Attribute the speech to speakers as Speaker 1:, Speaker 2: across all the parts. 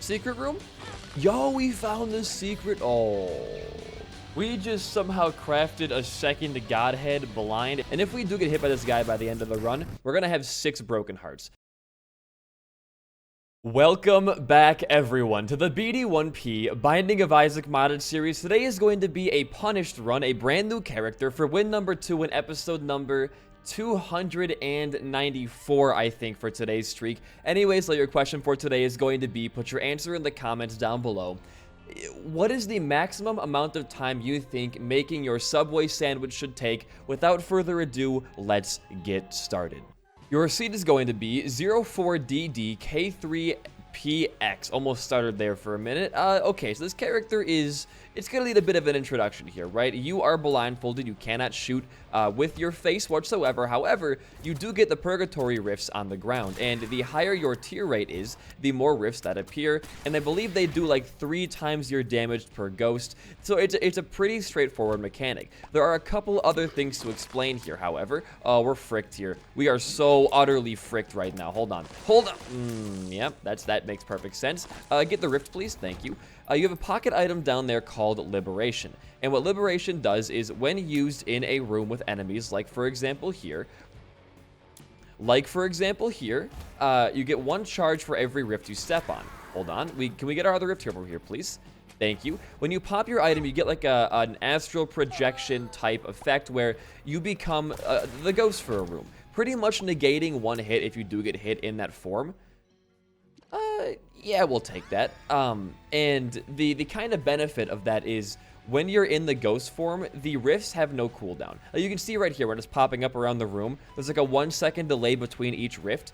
Speaker 1: Secret room? Yo, we found the secret. Oh. We just somehow crafted a second godhead blind. And if we do get hit by this guy by the end of the run, we're going to have 6 broken hearts. Welcome back, everyone, to the BD1P Binding of Isaac modded series. Today is going to be a punished run, a brand new character for win number 2 in episode number 294, I think, for today's streak. Anyways, your question for today is going to be, put your answer in the comments down below. What is the maximum amount of time you think making your Subway sandwich should take? Without further ado, let's get started. Your seed is going to be 04DDK3PX. Almost started there for a minute. Okay, so this character is... It's going to need a bit of an introduction here, right? You are blindfolded. You cannot shoot with your face whatsoever. However, you do get the purgatory rifts on the ground. And the higher your tier rate is, the more rifts that appear. And I believe they do like 3 times your damage per ghost. So it's a pretty straightforward mechanic. There are a couple other things to explain here, however. Oh, we're fricked here. We are so utterly fricked right now. Hold on. Hold on. Yep, that makes perfect sense. Get the rift, please. Thank you. You have a pocket item down there called Liberation. And what Liberation does is when used in a room with enemies, like for example here, you get 1 charge for every rift you step on. Hold on. Can we get our other rift over here, please? Thank you. When you pop your item, you get like an astral projection type effect where you become the ghost for a room. Pretty much negating 1 hit if you do get hit in that form. Yeah, we'll take that. And the kind of benefit of that is when you're in the ghost form, the rifts have no cooldown. You can see right here when it's popping up around the room, there's like a 1-second delay between each rift.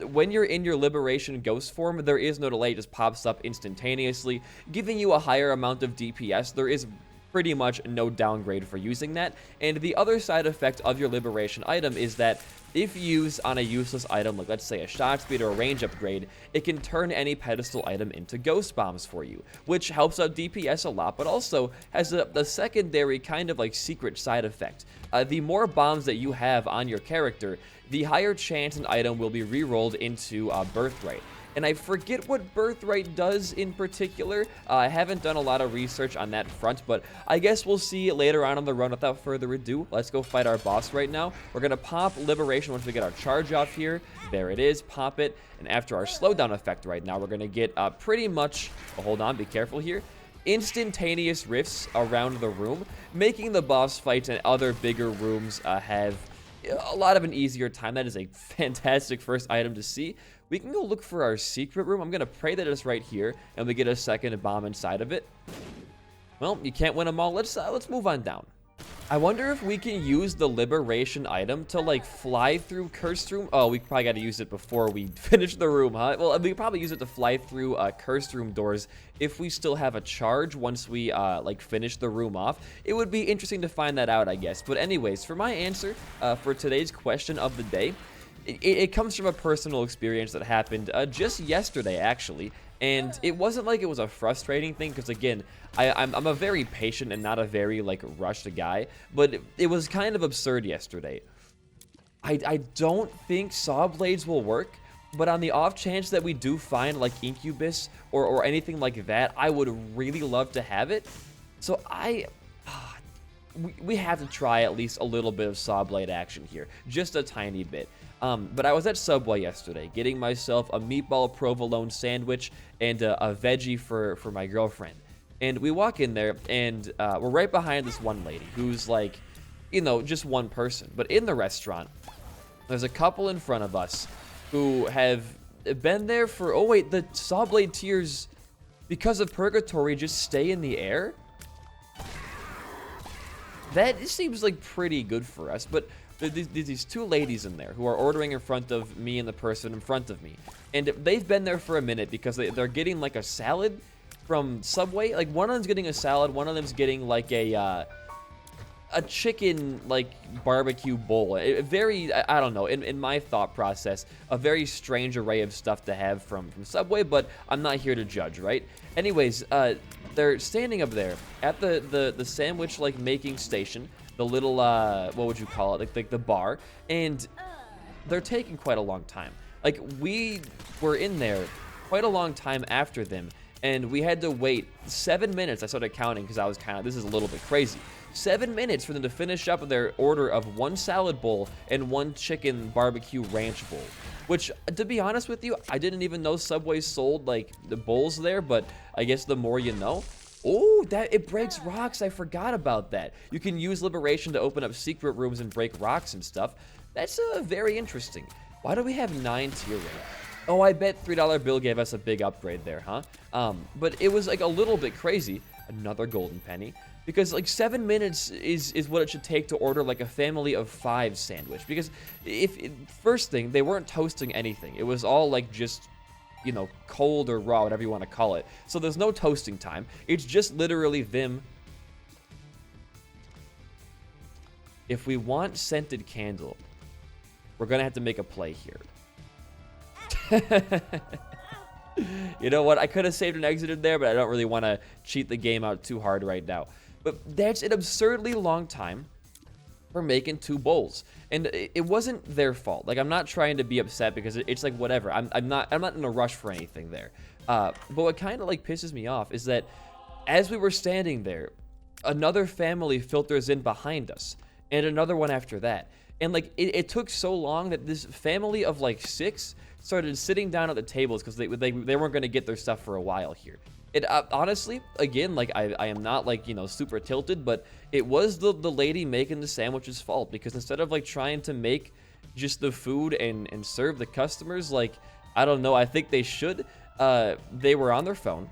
Speaker 1: When you're in your Liberation ghost form, there is no delay. It just pops up instantaneously, giving you a higher amount of DPS. There is pretty much no downgrade for using that. And the other side effect of your Liberation item is that if used on a useless item, like let's say a shot speed or a range upgrade, it can turn any pedestal item into ghost bombs for you, which helps out DPS a lot, but also has a secondary kind of like secret side effect. The more bombs that you have on your character, the higher chance an item will be re-rolled into Birthright. And I forget what Birthright does in particular. I haven't done a lot of research on that front, but I guess we'll see later on in the run. Without further ado, let's go fight our boss right now. We're going to pop Liberation once we get our charge off here. There it is. Pop it. And after our slowdown effect right now, we're going to get pretty much... Oh, hold on. Be careful here. Instantaneous rifts around the room, making the boss fights and other bigger rooms have a lot of an easier time. That is a fantastic first item to see. We can go look for our secret room. I'm going to pray that it's right here, and we get a second bomb inside of it. Well, you can't win them all. Let's move on down. I wonder if we can use the Liberation item to, like, fly through Cursed Room. Oh, we probably got to use it before we finish the room, huh? Well, we could probably use it to fly through Cursed Room doors if we still have a charge once we, like, finish the room off. It would be interesting to find that out, I guess. But anyways, for my answer for today's question of the day, it comes from a personal experience that happened just yesterday, actually. And it wasn't like it was a frustrating thing, because again, I'm a very patient and not a very like rushed guy, but it was kind of absurd yesterday. I don't think saw blades will work, but on the off chance that we do find like Incubus or anything like that, I would really love to have it. So we have to try at least a little bit of saw blade action here, just a tiny bit. But I was at Subway yesterday getting myself a meatball provolone sandwich and a veggie for my girlfriend. And we walk in there, and we're right behind this one lady who's like, you know, just one person. But in the restaurant, there's a couple in front of us who have been there for... Oh, wait, the saw blade tiers, because of Purgatory, just stay in the air? That seems like pretty good for us, but... There's these 2 ladies in there who are ordering in front of me and the person in front of me. And they've been there for a minute because they're getting like a salad from Subway. Like one of them's getting a salad, one of them's getting like a chicken like barbecue bowl. I don't know, in my thought process, a very strange array of stuff to have from Subway, but I'm not here to judge, right? Anyways, they're standing up there at the sandwich like making station. The little, what would you call it, like the bar, and they're taking quite a long time. Like, we were in there quite a long time after them, and we had to wait 7 minutes. I started counting because I was kind of, this is a little bit crazy. 7 minutes for them to finish up their order of 1 salad bowl and 1 chicken barbecue ranch bowl. Which, to be honest with you, I didn't even know Subway sold, like, the bowls there, but I guess the more you know. Oh, that, it breaks rocks. I forgot about that. You can use Liberation to open up secret rooms and break rocks and stuff. That's very interesting. Why do we have 9 tier rank? Oh, I bet $3 bill gave us a big upgrade there, huh? But it was like a little bit crazy. Another golden penny. Because like 7 minutes is what it should take to order like a family of 5 sandwich. Because first thing, they weren't toasting anything. It was all like just, you know, cold or raw, whatever you want to call it. So there's no toasting time. It's just literally them. If we want scented candle, we're going to have to make a play here. You know what? I could have saved and exited there, but I don't really want to cheat the game out too hard right now. But that's an absurdly long time for making 2 bowls. And it wasn't their fault. Like, I'm not trying to be upset because it's like whatever. I'm not in a rush for anything there. But what kind of like pisses me off is that as we were standing there, another family filters in behind us and another one after that. And like it took so long that this family of like 6 started sitting down at the tables because they weren't going to get their stuff for a while here. It honestly, again, like I am not like, you know, super tilted, but it was the lady making the sandwich's fault, because instead of like trying to make just the food and serve the customers, like, I don't know, I think they should, they were on their phone,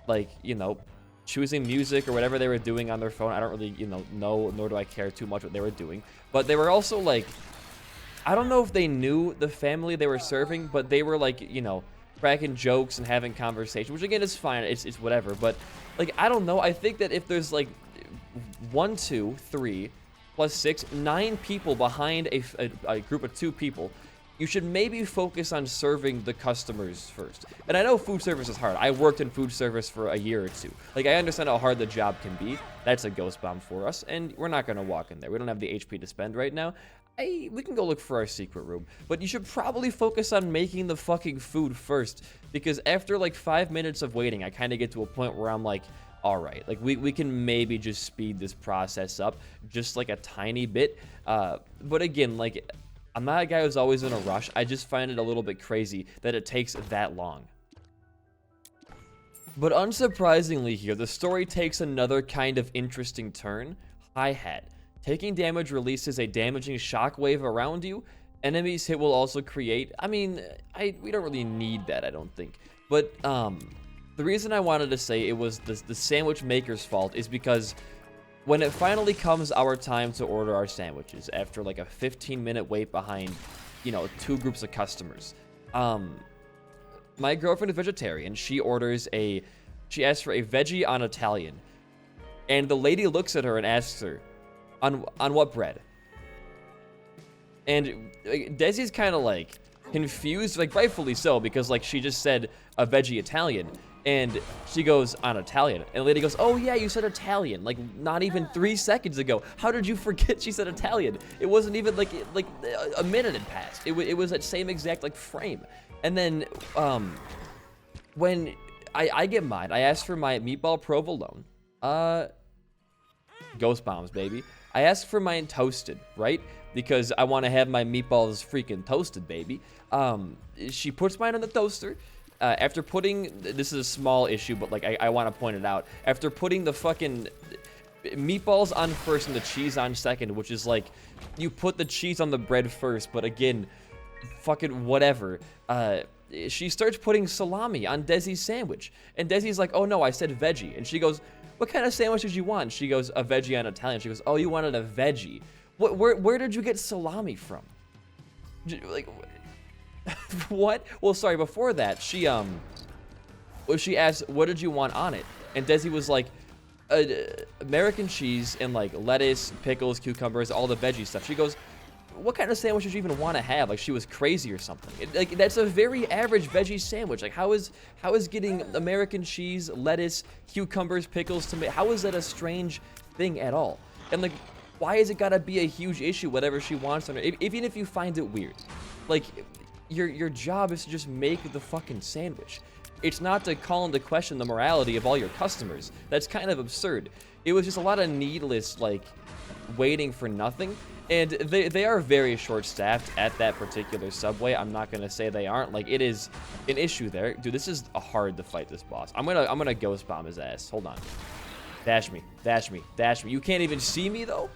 Speaker 1: like, you know, choosing music or whatever they were doing on their phone. I don't really, you know, nor do I care too much what they were doing. But they were also like, I don't know if they knew the family they were serving, but they were like, you know, cracking jokes and having conversation, which again is fine. It's whatever. But like, I don't know. I think that if there's like 1, 2, 3 plus 6, 9 people behind a group of 2 people, you should maybe focus on serving the customers first. And I know food service is hard. I worked in food service for a year or 2. Like, I understand how hard the job can be. That's a ghost bomb for us, and we're not going to walk in there. We don't have the HP to spend right now. We can go look for our secret room. But you should probably focus on making the fucking food first, because after like 5 minutes of waiting, I kind of get to a point where I'm like, all right, like we can maybe just speed this process up just like a tiny bit. But again, like, I'm not a guy who's always in a rush. I just find it a little bit crazy that it takes that long. But unsurprisingly here, the story takes another kind of interesting turn. Hi-hat. Taking damage releases a damaging shockwave around you. Enemies hit will also create... I mean, we don't really need that, I don't think. But the reason I wanted to say it was the sandwich maker's fault is because when it finally comes our time to order our sandwiches, after like a 15-minute wait behind, you know, 2 groups of customers, my girlfriend is vegetarian. She asks for a veggie on Italian, and the lady looks at her and asks her, on what bread? And Desi's kind of like confused, like rightfully so, because like she just said a veggie Italian. And she goes, on Italian. And the lady goes, oh yeah, you said Italian, like not even 3 seconds ago. How did you forget she said Italian? It wasn't even like a minute had passed. It was that same exact like frame. And then when I get mine, I asked for my meatball provolone. Ghost bombs, baby. I asked for mine toasted, right? Because I want to have my meatballs freaking toasted, baby. She puts mine in the toaster. After putting, this is a small issue, but like I want to point it out. After putting the fucking meatballs on first and the cheese on second, which is like, you put the cheese on the bread first, but again, fucking whatever. She starts putting salami on Desi's sandwich. And Desi's like, oh no, I said veggie. And she goes, what kind of sandwich did you want? She goes, a veggie on Italian. She goes, oh, you wanted a veggie. Where did you get salami from? Like, what? Well, sorry, before that, she asked, what did you want on it? And Desi was like, American cheese and like lettuce, pickles, cucumbers, all the veggie stuff. She goes, what kind of sandwich did you even want to have? Like, she was crazy or something. Like, that's a very average veggie sandwich. Like, how is getting American cheese, lettuce, cucumbers, pickles, tomato, how is that a strange thing at all? And like, why is it gotta be a huge issue, whatever she wants on it, even if you find it weird? Like, your job is to just make the fucking sandwich. It's not to call into question the morality of all your customers. That's kind of absurd. It was just a lot of needless, like, waiting for nothing. And they are very short-staffed at that particular subway. I'm not gonna say they aren't. Like, it is an issue there. Dude, this is hard to fight this boss. I'm gonna ghost bomb his ass. Hold on. Dash me, dash me, dash me. You can't even see me though?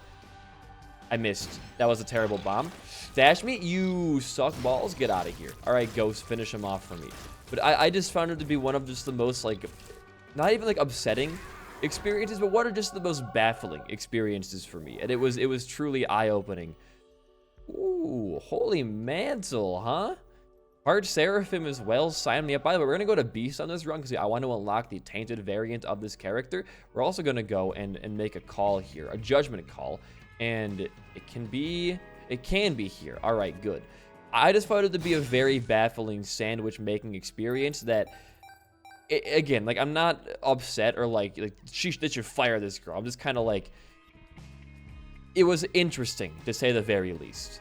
Speaker 1: I missed. That was a terrible bomb. Dash me, you suck balls. Get out of here. All right, Ghost, finish him off for me. But I just found it to be one of just the most, like, not even like upsetting experiences, but what are just the most baffling experiences for me. And it was truly eye-opening. Ooh, holy mantle, huh? Hard Seraphim as well, sign me up. By the way, we're gonna go to Beast on this run because I want to unlock the tainted variant of this character. We're also gonna go and make a call here, a judgment call, and it can be here. All right, good. I just found it to be a very baffling sandwich making experience that, again, like, I'm not upset or like they should fire this girl. I'm just kind of like, it was interesting to say the very least.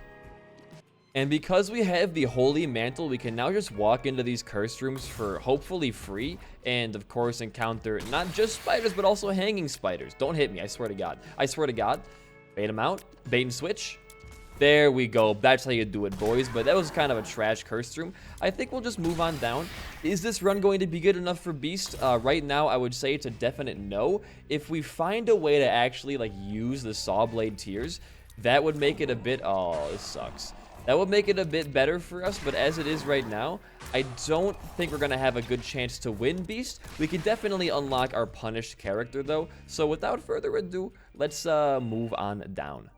Speaker 1: And because we have the Holy Mantle, we can now just walk into these cursed rooms for hopefully free, and of course encounter not just spiders, but also hanging spiders. Don't hit me, I swear to God. I swear to God. Bait them out, bait and switch. There we go. That's how you do it, boys. But that was kind of a trash cursed room. I think we'll just move on down. Is this run going to be good enough for Beast? Right now, I would say it's a definite no. If we find a way to actually, like, use the Saw Blade tiers, that would make it a bit... Oh, this sucks. That would make it a bit better for us, but as it is right now, I don't think we're going to have a good chance to win Beast. We could definitely unlock our punished character, though. So without further ado, let's move on down.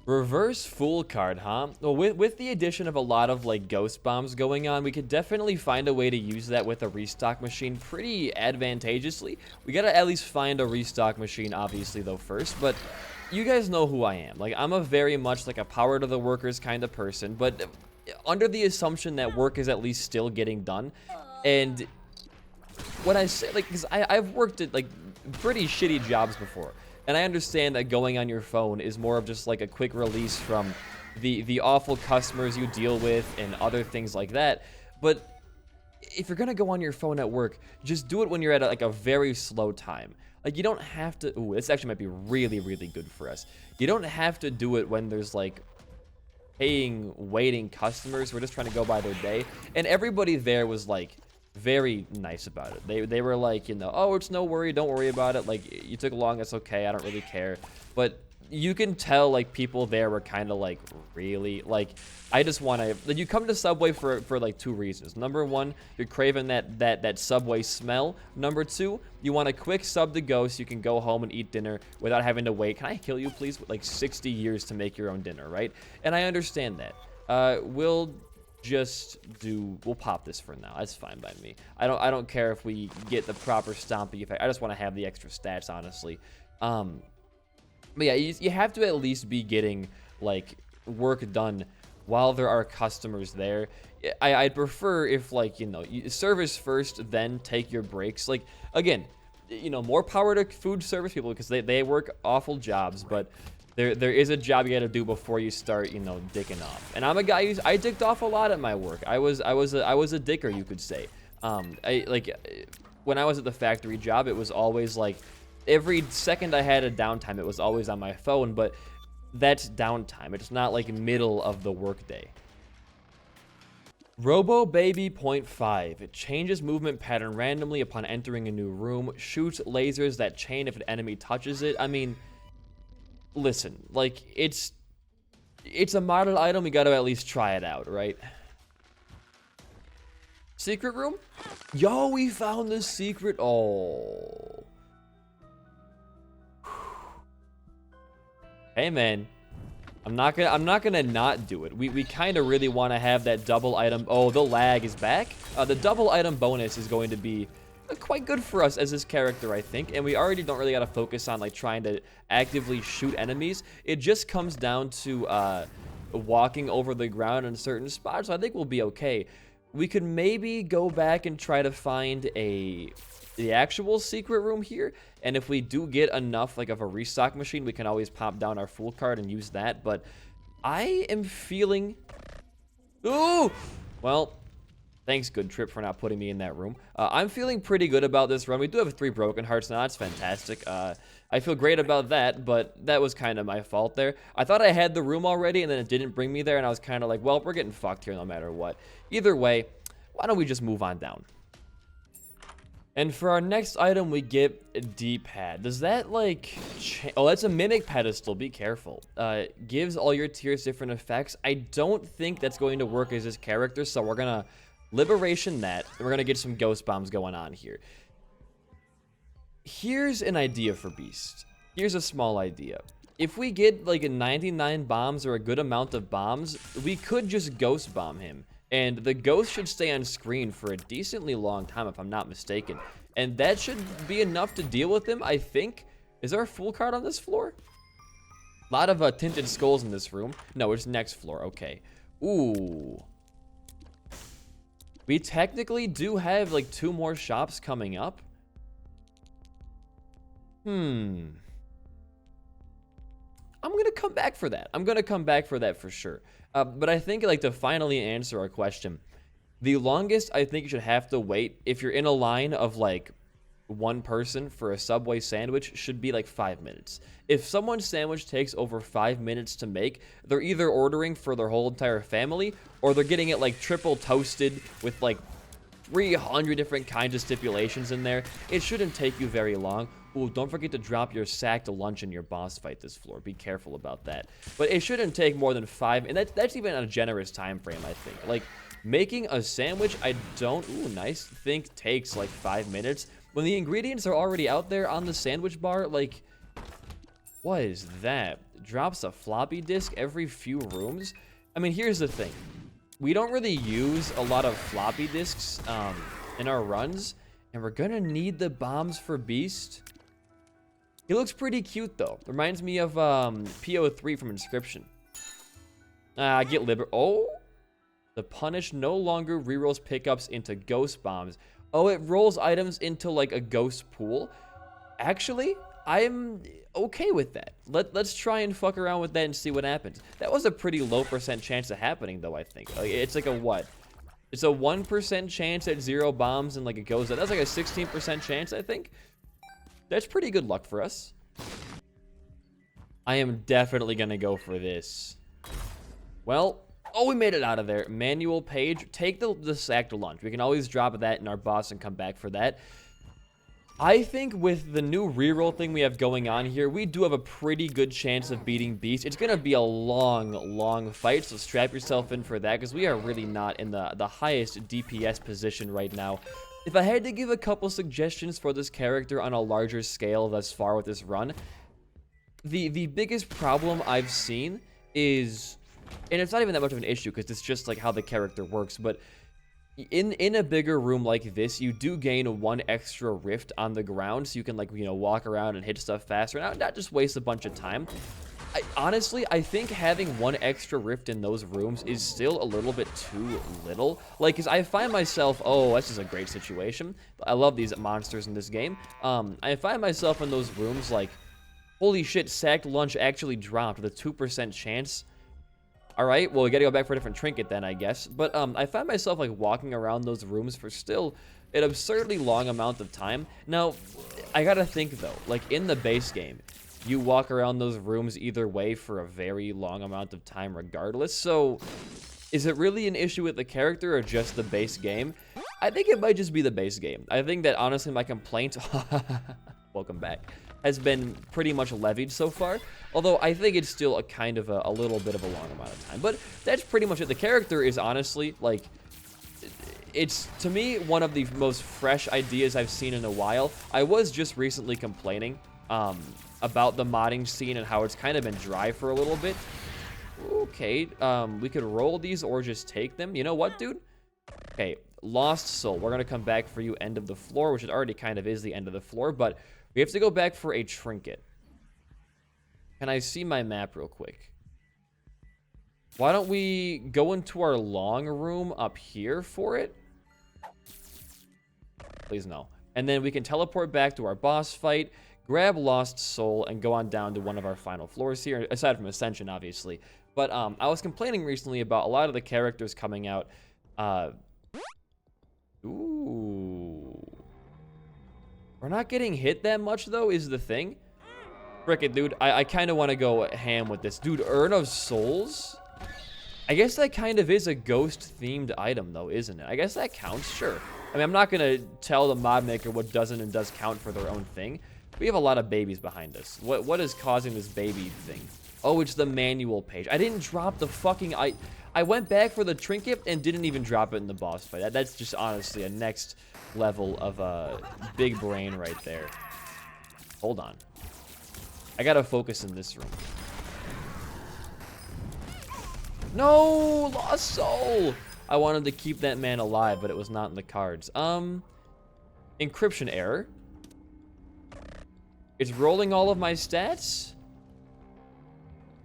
Speaker 1: Reverse Fool card, huh? Well, with the addition of a lot of, like, ghost bombs going on, we could definitely find a way to use that with a restock machine pretty advantageously. We gotta at least find a restock machine, obviously, though, first, but you guys know who I am. Like, I'm a very much, like, a power to the workers kind of person, but under the assumption that work is at least still getting done. And when I say, like, because I've worked at, like, pretty shitty jobs before. And I understand that going on your phone is more of just like a quick release from the awful customers you deal with and other things like that. But if you're gonna go on your phone at work, just do it when you're at like a very slow time. Like, you don't have to. Ooh, this actually might be really, really good for us. You don't have to do it when there's like waiting customers who are just trying to go by their day. And everybody there was like very nice about it. They were like, you know, oh, it's no worry, don't worry about it, like, you took long, it's okay, I don't really care. But you can tell, like, people there were kind of like, really, like, I just want to, like, you come to Subway for like 2 reasons. Number 1, you're craving that Subway smell. Number 2, you want a quick sub to go so you can go home and eat dinner without having to wait. Can I kill you, please? Like 60 years to make your own dinner, right? And I understand that. We'll pop this for now. That's fine by me. I don't care if we get the proper stomping effect. I just want to have the extra stats, honestly. But yeah, you have to at least be getting, like, work done while there are customers there. I'd prefer if, like, you know, you service first, then take your breaks. Like, again, you know, more power to food service people because they work awful jobs, but there is a job you got to do before you start, you know, dicking off. And I'm a guy I dicked off a lot at my work. I was a dicker, you could say. When I was at the factory job, it was always like every second I had a downtime, it was always on my phone. But that's downtime. It's not like middle of the workday. Robo Baby 0.5. It changes movement pattern randomly upon entering a new room. Shoots lasers that chain if an enemy touches it. I mean, listen, like, it's a model item. We got to at least try it out, right? Secret room? Yo, we found the secret. Oh. Hey, man. I'm not gonna not do it. We kind of really want to have that double item. Oh, the lag is back. The double item bonus is going to be quite good for us as this character, I think. And we already don't really got to focus on, like, trying to actively shoot enemies. It just comes down to walking over the ground in certain spots. So I think we'll be okay. We could maybe go back and try to find the actual secret room here. And if we do get enough, like, of a restock machine, we can always pop down our Fool card and use that. But I am feeling... Ooh! Well, Thanks, Good Trip, for not putting me in that room. I'm feeling pretty good about this run. We do have 3 broken hearts now. That's fantastic. I feel great about that, but that was kind of my fault there. I thought I had the room already, and then it didn't bring me there, and I was kind of like, well, we're getting fucked here no matter what. Either way, why don't we just move on down? And for our next item, we get a D-pad. Does that, like... Oh, that's a mimic pedestal. Be careful. Gives all your tiers different effects. I don't think that's going to work as this character, so we're gonna... Liberation that, and we're gonna get some ghost bombs going on here. Here's an idea for Beast. Here's a small idea. If we get like a 99 bombs or a good amount of bombs, we could just ghost bomb him. And the ghost should stay on screen for a decently long time, if I'm not mistaken. And that should be enough to deal with him, I think. Is there a full card on this floor? A lot of tinted skulls in this room. No, it's next floor. Okay. Ooh. We technically do have like 2 more shops coming up. I'm gonna come back for that. I'm gonna come back for that for sure. But I think, like, to finally answer our question, the longest I think you should have to wait if you're in a line of like 1 person for a Subway sandwich should be like 5 minutes. If someone's sandwich takes over 5 minutes to make, they're either ordering for their whole entire family or they're getting it like triple toasted with like 300 different kinds of stipulations in there. It shouldn't take you very long. Ooh, don't forget to drop your sack to lunch in your boss fight this floor. Be careful about that. But it shouldn't take more than 5, and that's even on a generous time frame, I think. Like, making a sandwich, I don't, think takes like 5 minutes. When the ingredients are already out there on the sandwich bar, like, what is that? Drops a floppy disk every few rooms? I mean, here's the thing. We don't really use a lot of floppy disks in our runs, and we're gonna need the bombs for Beast. He looks pretty cute, though. Reminds me of PO3 from Inscription. Get liber... Oh! The Punish no longer rerolls pickups into ghost bombs. Oh, it rolls items into, like, a ghost pool. Actually, I'm okay with that. Let's try and fuck around with that and see what happens. That was a pretty low % chance of happening, though, I think. Like, it's like a what? It's a 1% chance at 0 bombs and, like, it goes... That's like a 16% chance, I think. That's pretty good luck for us. I am definitely gonna go for this. Well... Oh, we made it out of there. Manual page. Take the sack to lunch. We can always drop that in our boss and come back for that. I think with the new reroll thing we have going on here, we do have a pretty good chance of beating Beast. It's going to be a long fight, so strap yourself in for that, because we are really not in the highest DPS position right now. If I had to give a couple suggestions for this character on a larger scale thus far with this run, the biggest problem I've seen is... And it's not even that much of an issue because it's just like how the character works, but in a bigger room like this, you do gain 1 extra rift on the ground, so you can, like, you know, walk around and hit stuff faster, not just waste a bunch of time. Honestly, I think having 1 extra rift in those rooms is still a little bit too little. Like, because I find myself, oh, this is a great situation. I love these monsters in this game. I find myself in those rooms like, holy shit, sacked lunch actually dropped with a 2% chance. All right, well, we got to go back for a different trinket then, I guess. But I find myself, like, walking around those rooms for still an absurdly long amount of time. Now, I got to think, though, like, in the base game, you walk around those rooms either way for a very long amount of time regardless. So, is it really an issue with the character or just the base game? I think it might just be the base game. I think that, honestly, my complaint... Welcome back. Has been pretty much levied so far, although I think it's still a kind of a little bit of a long amount of time, but that's pretty much it. The character is honestly, like, it's, to me, one of the most fresh ideas I've seen in a while. I was just recently complaining about the modding scene and how it's kind of been dry for a little bit. Okay, we could roll these or just take them. You know what, dude? Okay, Lost Soul. We're gonna come back for you, end of the floor, which it already kind of is the end of the floor, but we have to go back for a trinket. Can I see my map real quick? Why don't we go into our long room up here for it? Please no. And then we can teleport back to our boss fight, grab Lost Soul, and go on down to one of our final floors here, aside from Ascension, obviously. But I was complaining recently about a lot of the characters coming out Ooh. We're not getting hit that much, though, is the thing. Frick it, dude. I kind of want to go ham with this. Dude, Urn of Souls? I guess that kind of is a ghost-themed item, though, isn't it? I guess that counts, sure. I mean, I'm not going to tell the mod maker what doesn't and does count for their own thing. We have a lot of babies behind us. What is causing this baby thing? Oh, it's the manual page. I didn't drop the fucking... I went back for the trinket and didn't even drop it in the boss fight. That's just honestly a next level of big brain right there. Hold on. I gotta focus in this room. No! Lost soul! I wanted to keep that man alive, but it was not in the cards. Encryption error. It's rolling all of my stats?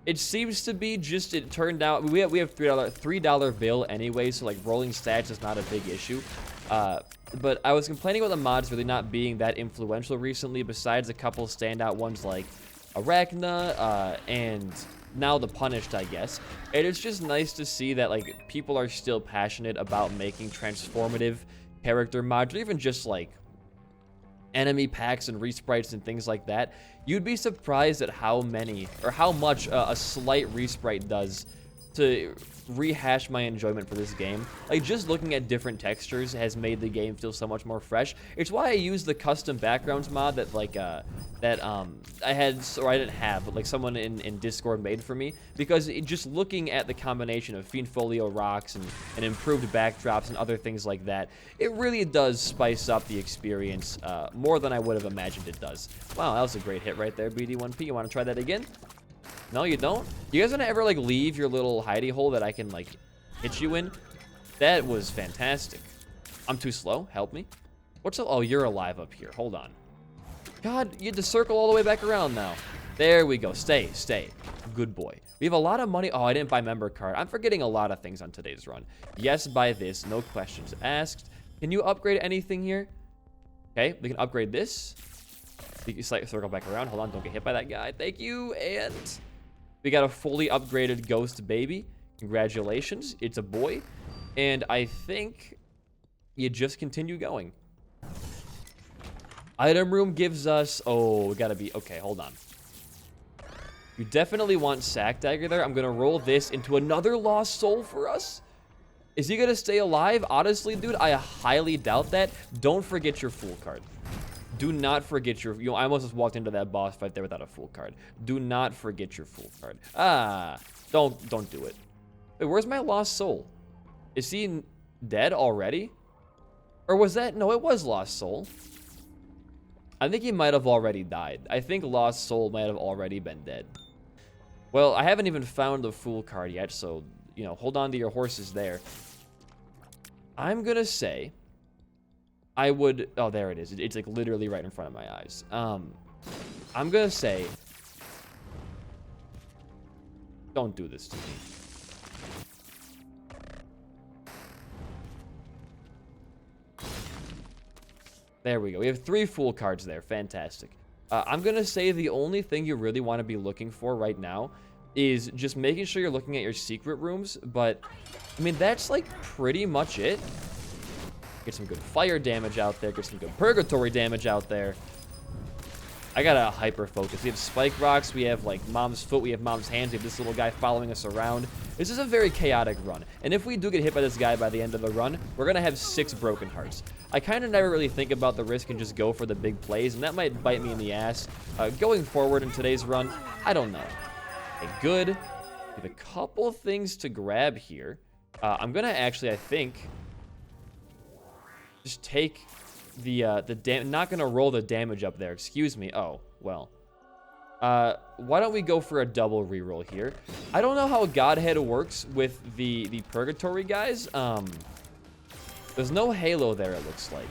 Speaker 1: It seems to be just, it turned out, we have $3 bill anyway, so like rolling stats is not a big issue. But I was complaining about the mods really not being that influential recently, besides a couple standout ones like Arachna, and now the Punished, I guess. And it's just nice to see that like people are still passionate about making transformative character mods, or even just like enemy packs and resprites and things like that. You'd be surprised at how many or how much a slight resprite does to rehash my enjoyment for this game. Like, just looking at different textures has made the game feel so much more fresh. It's why I use the custom backgrounds mod that like I had, or I didn't have, but like someone in Discord made for me, because just looking at the combination of Fiend Folio rocks and improved backdrops and other things like that, it really does spice up the experience more than I would have imagined it does. Wow, that was a great hit right there, BD1P. You want to try that again? No, you don't? You guys want to ever, like, leave your little hidey hole that I can, like, hit you in? That was fantastic. I'm too slow. Help me. What's up? Oh, you're alive up here. Hold on. God, you had to circle all the way back around now. There we go. Stay. Good boy. We have a lot of money. Oh, I didn't buy member card. I'm forgetting a lot of things on today's run. Yes, buy this. No questions asked. Can you upgrade anything here? Okay, we can upgrade this. You can circle back around. Hold on. Don't get hit by that guy. Thank you. And... we got a fully upgraded ghost baby. Congratulations. It's a boy. And I think you just continue going. Item room gives us... oh, we gotta be... okay, hold on. You definitely want Sack Dagger there. I'm gonna roll this into another lost soul for us. Is he gonna stay alive? Honestly, dude, I highly doubt that. Don't forget your Fool card. Do not forget your... I almost just walked into that boss fight there without a Fool card. Do not forget your Fool card. Ah, don't do it. Wait, where's my lost soul? Is he dead already? Or was that... no, it was lost soul. I think he might have already died. I think lost soul might have already been dead. Well, I haven't even found the Fool card yet, so, you know, hold on to your horses there. I'm gonna say... I would... oh, there it is. It's like literally right in front of my eyes. I'm gonna say... don't do this to me. There we go. We have 3 Fool cards there. Fantastic. I'm gonna say the only thing you really want to be looking for right now is just making sure you're looking at your secret rooms. But, I mean, that's like pretty much it. Get some good fire damage out there. Get some good purgatory damage out there. I gotta hyper focus. We have spike rocks. We have like mom's foot. We have mom's hands. We have this little guy following us around. This is a very chaotic run. And if we do get hit by this guy by the end of the run, we're gonna have 6 broken hearts. I kind of never really think about the risk and just go for the big plays, and that might bite me in the ass. Going forward in today's run, I don't know. Okay, good. We have a couple things to grab here. I'm gonna actually, I think... just take the not gonna roll the damage up there. Excuse me. Oh, well. Why don't we go for a double reroll here? I don't know how Godhead works with the Purgatory guys. There's no Halo there, it looks like.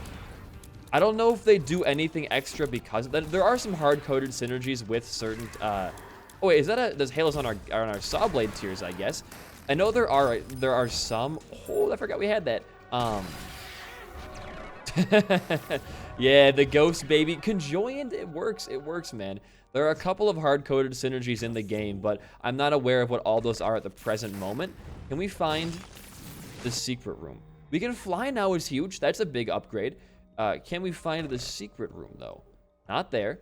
Speaker 1: I don't know if they do anything extra because of that. There are some hard-coded synergies with certain... oh, wait, is that a... there's Halos on our Sawblade tiers, I guess. I know there are some... oh, I forgot we had that. Yeah, the ghost baby. Conjoined, it works, man. There are a couple of hard-coded synergies in the game, but I'm not aware of what all those are at the present moment. Can we find the secret room? We can fly now is huge. That's a big upgrade. Can we find the secret room, though? Not there.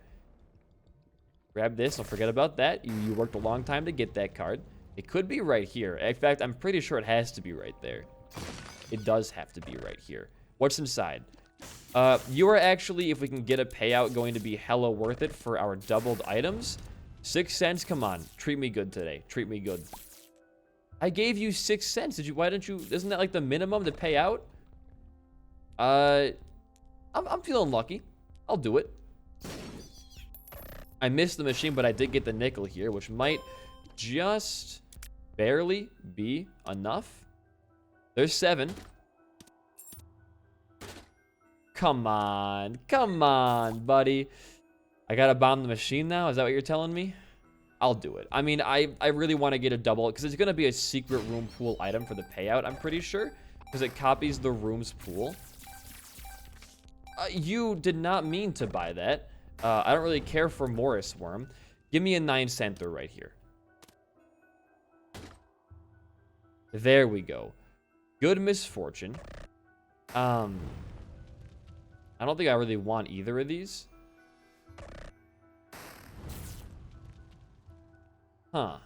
Speaker 1: Grab this. Don't forget about that. You worked a long time to get that card. It could be right here. In fact, I'm pretty sure it has to be right there. It does have to be right here. What's inside? You are actually, if we can get a payout, going to be hella worth it for our doubled items. 6 cents. Come on. Treat me good today. Treat me good. I gave you 6 cents. Why didn't you? Isn't that like the minimum to pay out? I'm feeling lucky. I'll do it. I missed the machine, but I did get the nickel here, which might just barely be enough. There's 7. Come on. Come on, buddy. I gotta bomb the machine now? Is that what you're telling me? I'll do it. I mean, I really want to get a double, because it's going to be a secret room pool item for the payout, I'm pretty sure, because it copies the room's pool. You did not mean to buy that. I don't really care for Morris Worm. Give me a 9-center right here. There we go. Good misfortune. I don't think I really want either of these. Huh.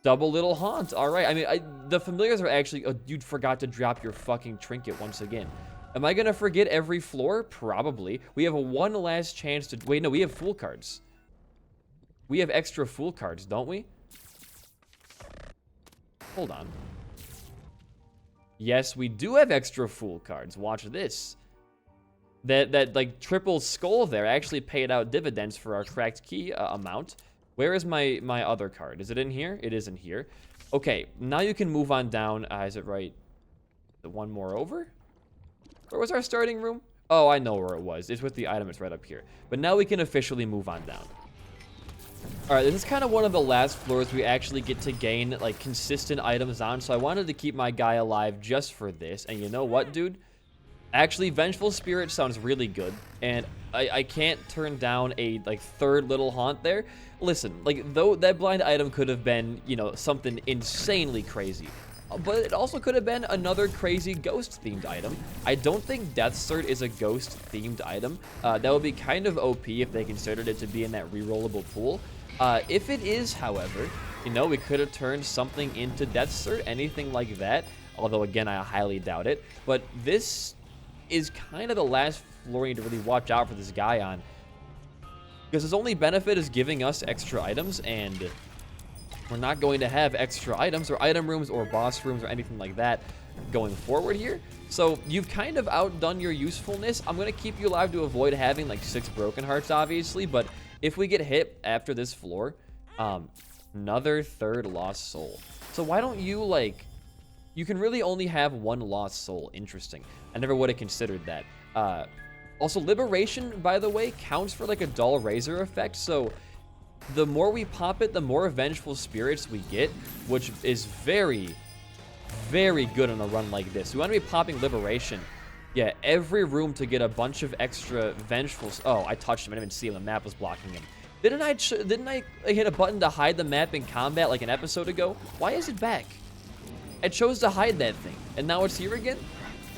Speaker 1: Double little haunt. All right. I mean, the familiars are actually... Oh, you forgot to drop your fucking trinket once again. Am I going to forget every floor? Probably. We have one last chance to... Wait, no. We have fool cards. We have extra fool cards, don't we? Hold on. Yes, we do have extra fool cards. Watch this. That like, triple skull there actually paid out dividends for our cracked key amount. Where is my other card? Is it in here? It is in here. Okay, now you can move on down. Is it right? The one more over? Where was our starting room? Oh, I know where it was. It's with the item. It's right up here. But now we can officially move on down. All right, this is kind of one of the last floors we actually get to gain, like, consistent items on. So I wanted to keep my guy alive just for this. And you know what, dude? Actually, Vengeful Spirit sounds really good. And I can't turn down a, like, third little haunt there. Listen, like, though that blind item could have been, you know, something insanely crazy. But it also could have been another crazy ghost-themed item. I don't think Death Cert is a ghost-themed item. That would be kind of OP if they considered it to be in that rerollable pool. If it is, however, you know, we could have turned something into Death Cert, anything like that. Although, again, I highly doubt it. But this is kind of the last floor you need to really watch out for this guy on. Because his only benefit is giving us extra items, and we're not going to have extra items or item rooms or boss rooms or anything like that going forward here. So you've kind of outdone your usefulness. I'm going to keep you alive to avoid having like 6 broken hearts, obviously. But if we get hit after this floor, another third lost soul. So why don't you, like, you can really only have 1 lost soul. Interesting. I never would have considered that. Also, Liberation, by the way, counts for like a dull razor effect. So the more we pop it, the more Vengeful Spirits we get, which is very, very good on a run like this. We want to be popping Liberation. Yeah, every room to get a bunch of extra Vengeful... Oh, I touched him. I didn't even see him. The map was blocking him. Didn't I hit a button to hide the map in combat like an episode ago? Why is it back? I chose to hide that thing, and now it's here again?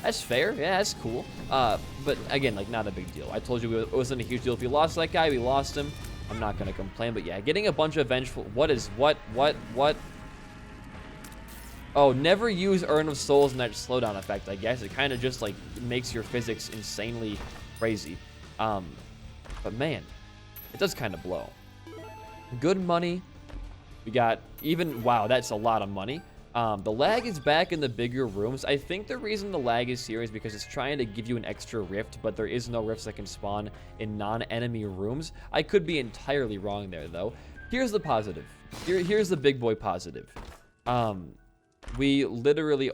Speaker 1: That's fair. Yeah, that's cool. But again, like, not a big deal. I told you it wasn't a huge deal. If we lost that guy, we lost him. I'm not going to complain, but yeah, getting a bunch of Vengeful... What? Oh, never use Urn of Souls in that slowdown effect, I guess. It kind of just, like, makes your physics insanely crazy. But man, it does kind of blow. Good money. We got even... Wow, that's a lot of money. The lag is back in the bigger rooms. I think the reason the lag is here is because it's trying to give you an extra rift, but there is no rifts that can spawn in non-enemy rooms. I could be entirely wrong there, though. Here's the positive. Here's the big boy positive. We literally,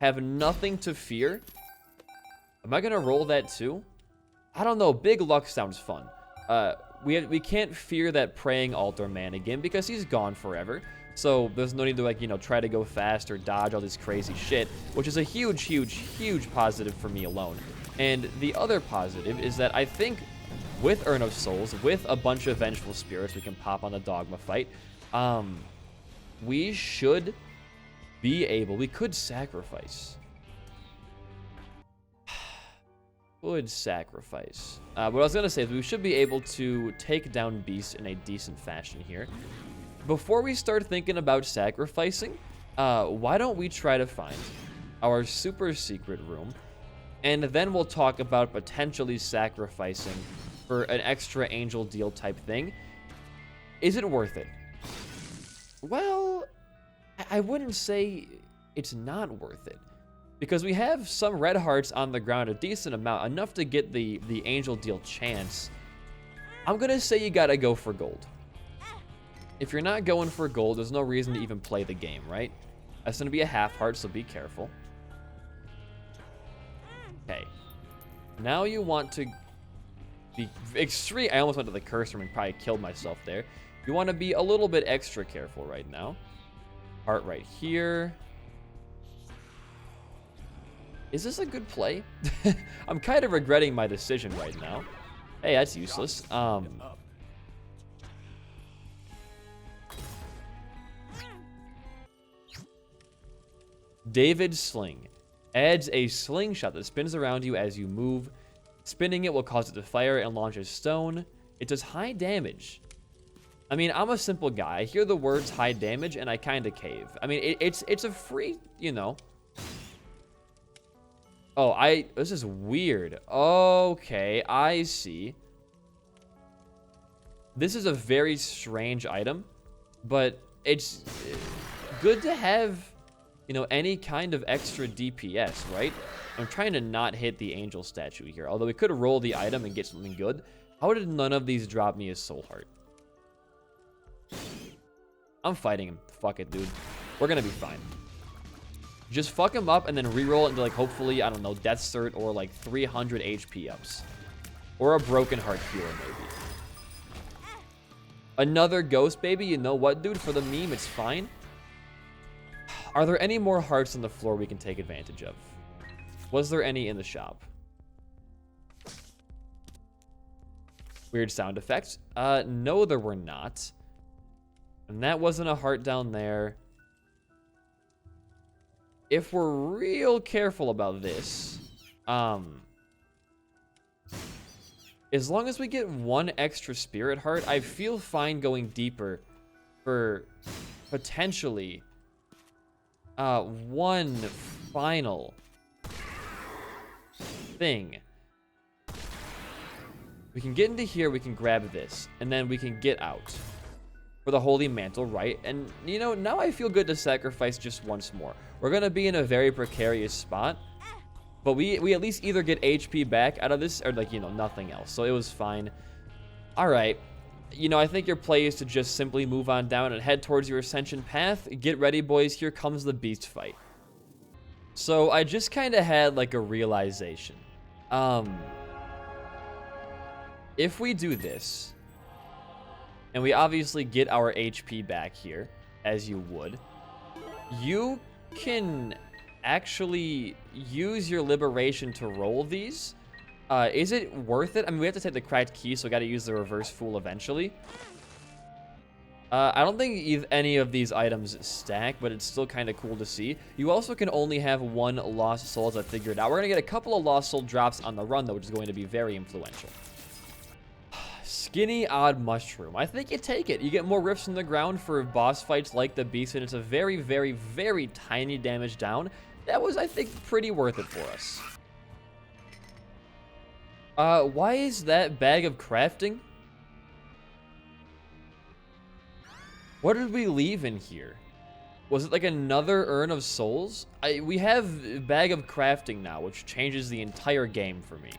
Speaker 1: have nothing to fear. Am I gonna roll that too? I don't know. Big luck sounds fun. We can't fear that praying altar man again because he's gone forever. So there's no need to, like, you know, try to go fast or dodge all this crazy shit, which is a huge, huge, huge positive for me alone. And the other positive is that I think with Urn of Souls, with a bunch of Vengeful Spirits we can pop on the Dogma fight, we should be able... We could sacrifice. Would sacrifice. What I was going to say is we should be able to take down beasts in a decent fashion here. Before we start thinking about sacrificing, why don't we try to find our super secret room, and then we'll talk about potentially sacrificing for an extra angel deal type thing. Is it worth it? Well, I wouldn't say it's not worth it, because we have some red hearts on the ground, a decent amount, enough to get the angel deal chance. I'm gonna say you gotta go for gold. If you're not going for gold, there's no reason to even play the game, right? That's gonna be a half heart, so be careful. Okay. Now you want to be extreme. I almost went to the curse room and probably killed myself there. You want to be a little bit extra careful right now. Heart right here. Is this a good play? I'm kind of regretting my decision right now. Hey, that's useless. David's Sling adds a slingshot that spins around you as you move. Spinning it will cause it to fire and launch a stone. It does high damage. I mean, I'm a simple guy. I hear the words high damage and I kind of cave. I mean, it's a free, you know. Oh, this is weird. Okay, I see. This is a very strange item, but it's good to have, you know, any kind of extra DPS, right? I'm trying to not hit the angel statue here, although we could roll the item and get something good. How did none of these drop me a soul heart? I'm fighting him. Fuck it, dude. We're gonna be fine. Just fuck him up and then reroll it into, like, hopefully, I don't know, Death Cert or, like, 300 HP ups. Or a Broken Heart Cure, maybe. Another ghost, baby. You know what, dude? For the meme, it's fine. Are there any more hearts on the floor we can take advantage of? Was there any in the shop? Weird sound effects. No, there were not. And that wasn't a heart down there. If we're real careful about this, as long as we get one extra spirit heart, I feel fine going deeper for potentially one final thing. We can get into here, we can grab this, and then we can get out for the Holy Mantle, right? And, you know, now I feel good to sacrifice just once more. We're going to be in a very precarious spot, but we at least either get HP back out of this or, like, you know, nothing else. So it was fine. All right. You know, I think your play is to just simply move on down and head towards your ascension path. Get ready, boys. Here comes the beast fight. So I just kind of had, like, a realization. If we do this, and we obviously get our HP back here, as you would, you can actually use your liberation to roll these. Is it worth it? I mean, we have to take the cracked key, so we got to use the reverse fool eventually. I don't think any of these items stack, but it's still kind of cool to see. You also can only have one lost soul, as I figured out. We're going to get a couple of lost soul drops on the run, though, which is going to be very influential. Skinny Odd Mushroom. I think you take it. You get more rifts in the ground for boss fights like the beast, and it's a very, very, very tiny damage down. That was, I think, pretty worth it for us. Why is that bag of crafting? What did we leave in here? Was it like another urn of souls? We have bag of crafting now, which changes the entire game for me.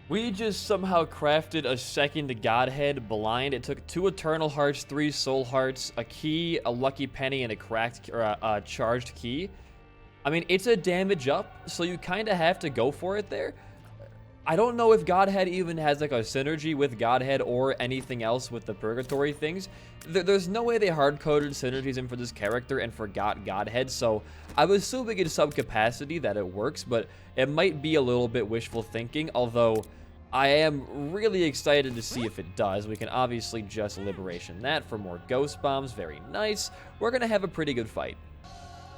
Speaker 1: We just somehow crafted a second Godhead blind. It took 2 Eternal Hearts, 3 Soul Hearts, a key, a Lucky Penny, and a cracked or a charged key. I mean, it's a damage up, so you kind of have to go for it there. I don't know if Godhead even has like a synergy with Godhead or anything else with the Purgatory things. There's no way they hard-coded synergies in for this character and forgot Godhead, so I was assuming in some capacity that it works, but it might be a little bit wishful thinking, although I am really excited to see if it does. We can obviously just Liberation that for more Ghost Bombs. Very nice. We're going to have a pretty good fight.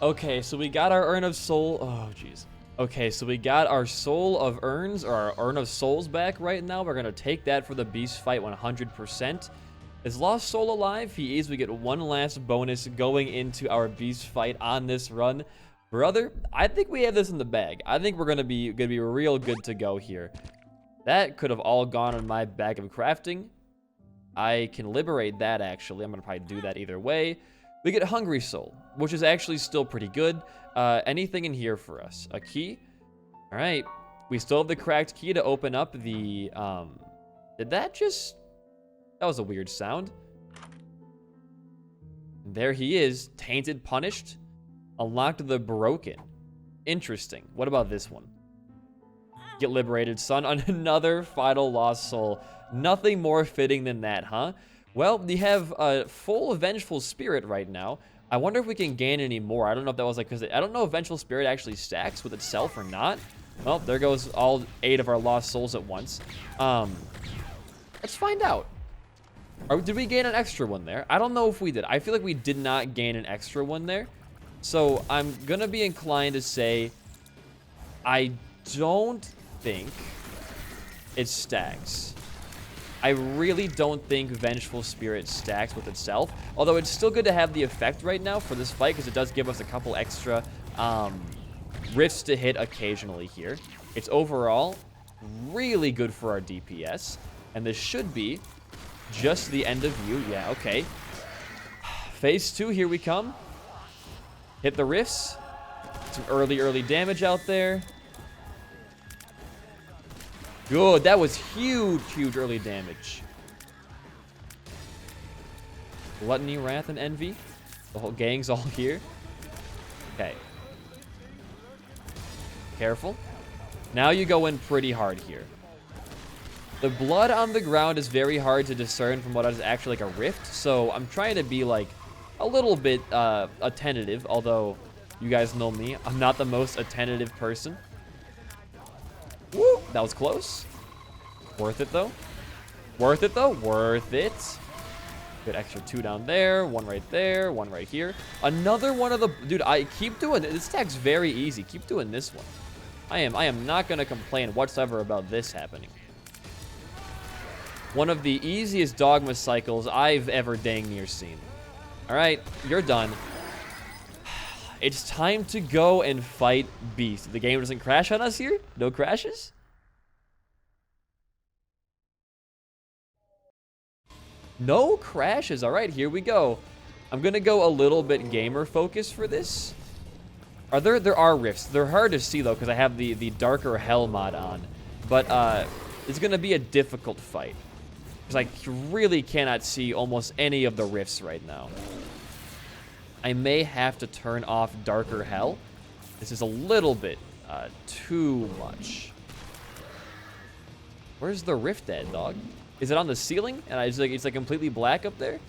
Speaker 1: Okay, so we got our Urn of Soul. Oh, jeez. Okay, so we got our Soul of Urns, or our Urn of Souls back right now. We're going to take that for the Beast fight 100%. Is Lost Soul alive? He is. We get one last bonus going into our Beast fight on this run. Brother, I think we have this in the bag. I think we're going to be real good to go here. That could have all gone on my bag of crafting. I can liberate that, actually. I'm going to probably do that either way. We get Hungry Soul, which is actually still pretty good. Anything in here for us? A key? All right. We still have the cracked key to open up the... Did that just... That was a weird sound. There he is. Tainted Punished. Unlocked the Broken. Interesting. What about this one? Get liberated, son. Another final lost soul. Nothing more fitting than that, huh? Well, we have a full Vengeful Spirit right now. I wonder if we can gain any more. I don't know if that was like, because I don't know if Vengeful Spirit actually stacks with itself or not. Well, there goes all 8 of our lost souls at once. Let's find out. Did we gain an extra one there? I don't know if we did. I feel like we did not gain an extra one there. So I'm going to be inclined to say I don't think it stacks. I really don't think Vengeful Spirit stacks with itself. Although it's still good to have the effect right now for this fight because it does give us a couple extra rifts to hit occasionally here. It's overall really good for our DPS. And this should be just the end of view. Yeah, okay. Phase 2, here we come. Hit the rifts. Some early damage out there. Good. That was huge early damage. Gluttony, Wrath, and Envy. The whole gang's all here. Okay. Careful. Now you go in pretty hard here. The blood on the ground is very hard to discern from what is actually like a rift, so I'm trying to be like a little bit attentive, although you guys know me. I'm not the most attentive person. Woo! That was close. Worth it, though. Worth it, though. Worth it. Good extra 2 down there. 1 right there. 1 right here. Another one of the... Dude, I keep doing it. This stack's very easy. Keep doing this one. I am not going to complain whatsoever about this happening. One of the easiest Dogma cycles I've ever dang near seen. All right, you're done. It's time to go and fight Beast. The game doesn't crash on us here? No crashes? No crashes. All right, here we go. I'm going to go a little bit gamer focused for this. There are rifts. They're hard to see, though, because I have the Darker Hell mod on. But it's going to be a difficult fight. Because I really cannot see almost any of the rifts right now. I may have to turn off Darker Hell. This is a little bit too much. Where's the rift at, dog? Is it on the ceiling? And it's like completely black up there?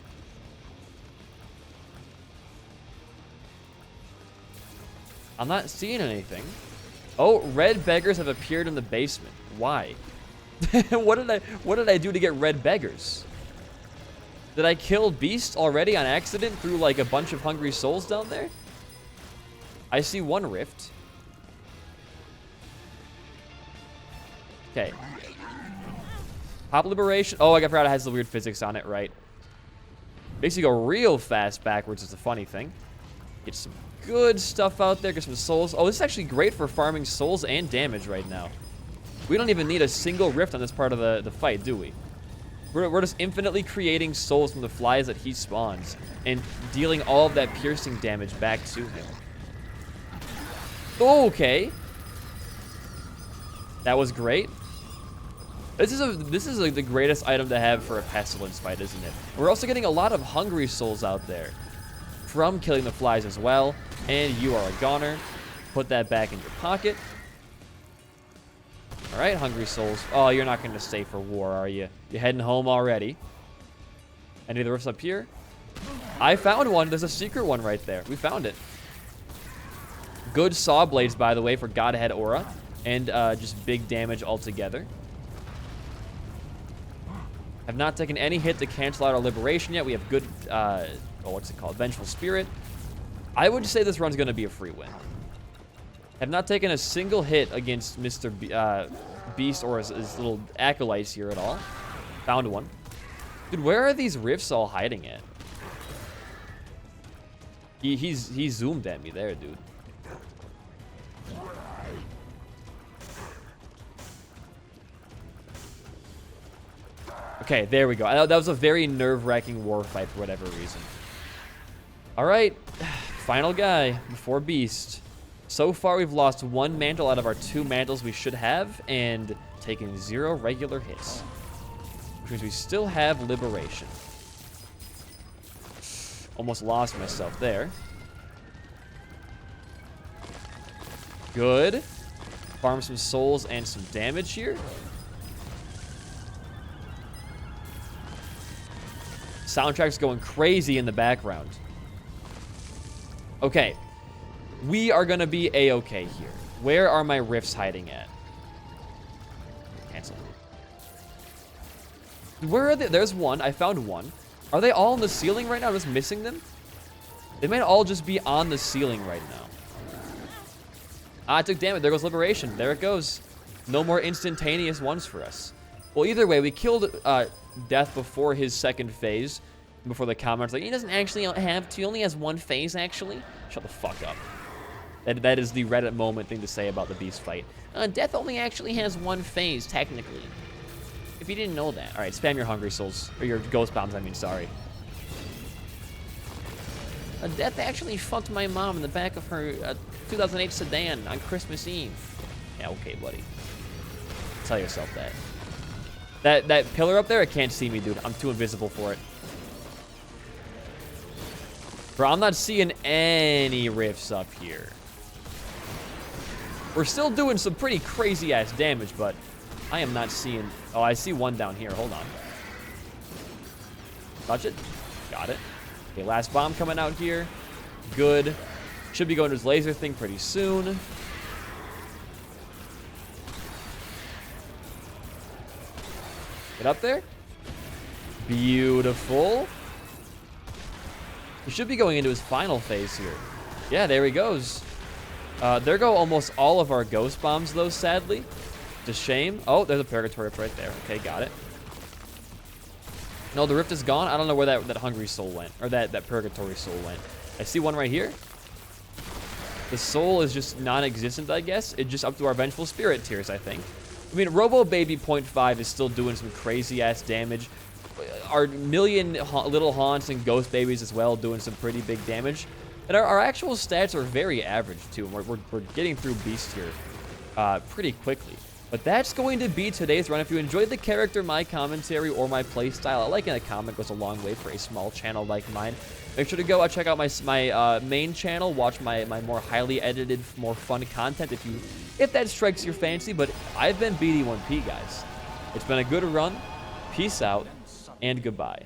Speaker 1: I'm not seeing anything. Oh, red beggars have appeared in the basement. Why? What did I do to get red beggars? Did I kill Beast already on accident through like a bunch of hungry souls down there? I see one rift. Okay. Pop Liberation. Oh, I forgot it has the weird physics on it, right? Makes you go real fast backwards is the funny thing. Get some good stuff out there. Get some souls. Oh, this is actually great for farming souls and damage right now. We don't even need a single rift on this part of the fight, do we? We're just infinitely creating souls from the flies that he spawns and dealing all of that piercing damage back to him. Okay. That was great. This is like the greatest item to have for a pestilence fight, isn't it? We're also getting a lot of hungry souls out there from killing the flies as well. And you are a goner. Put that back in your pocket. All right, hungry souls. Oh, you're not going to stay for war, are you? You're heading home already. Any of the rifts up here? I found one. There's a secret one right there. We found it. Good saw blades, by the way, for Godhead Aura. And just big damage altogether. Have not taken any hit to cancel out our liberation yet. We have good, what's it called? Vengeful Spirit. I would say this run's going to be a free win. Have not taken a single hit against Mr. Beast or his little acolytes here at all. Found one. Dude, where are these rifts all hiding at? He zoomed at me there, dude. Okay, there we go. That was a very nerve-wracking war fight for whatever reason. All right, final guy before Beast. So far, we've lost 1 mantle out of our 2 mantles we should have, and taken 0 regular hits. Which means we still have liberation. Almost lost myself there. Good. Farm some souls and some damage here. Soundtrack's going crazy in the background. Okay. We are going to be A-okay here. Where are my rifts hiding at? Cancel. Where are they? There's one. I found one. Are they all on the ceiling right now? I'm just missing them? They might all just be on the ceiling right now. Ah, I took damage. There goes liberation. There it goes. No more instantaneous ones for us. Well, either way, we killed Death before his second phase. Before the comments like, he doesn't actually have to. He only has 1 phase, actually. Shut the fuck up. That is the Reddit moment thing to say about the Beast fight. Death only actually has 1 phase, technically. If you didn't know that. All right, spam your Hungry Souls. Or your Ghost Bombs, I mean, sorry. Death actually fucked my mom in the back of her 2008 sedan on Christmas Eve. Yeah, okay, buddy. Tell yourself that. That pillar up there, it can't see me, dude. I'm too invisible for it. Bro, I'm not seeing any rifts up here. We're still doing some pretty crazy-ass damage, but I am not seeing... Oh, I see one down here. Hold on. Touch it. Got it. Okay, last bomb coming out here. Good. Should be going to his laser thing pretty soon. Get up there. Beautiful. He should be going into his final phase here. Yeah, there he goes. There go almost all of our Ghost Bombs, though, sadly. It's a shame. Oh, there's a Purgatory Rift right there. Okay, got it. No, the Rift is gone. I don't know where that Hungry Soul went. Or that Purgatory Soul went. I see one right here. The Soul is just non-existent, I guess. It's just up to our Vengeful Spirit tiers, I think. I mean, Robo Baby 0.5 is still doing some crazy-ass damage. Our million little haunts and ghost babies as well doing some pretty big damage. And our actual stats are very average, too. We're getting through Beast here pretty quickly. But that's going to be today's run. If you enjoyed the character, my commentary, or my playstyle, a like in a comment goes a long way for a small channel like mine. Make sure to go check out my main channel. Watch my more highly edited, more fun content if that strikes your fancy. But I've been BD1P, guys. It's been a good run. Peace out and goodbye.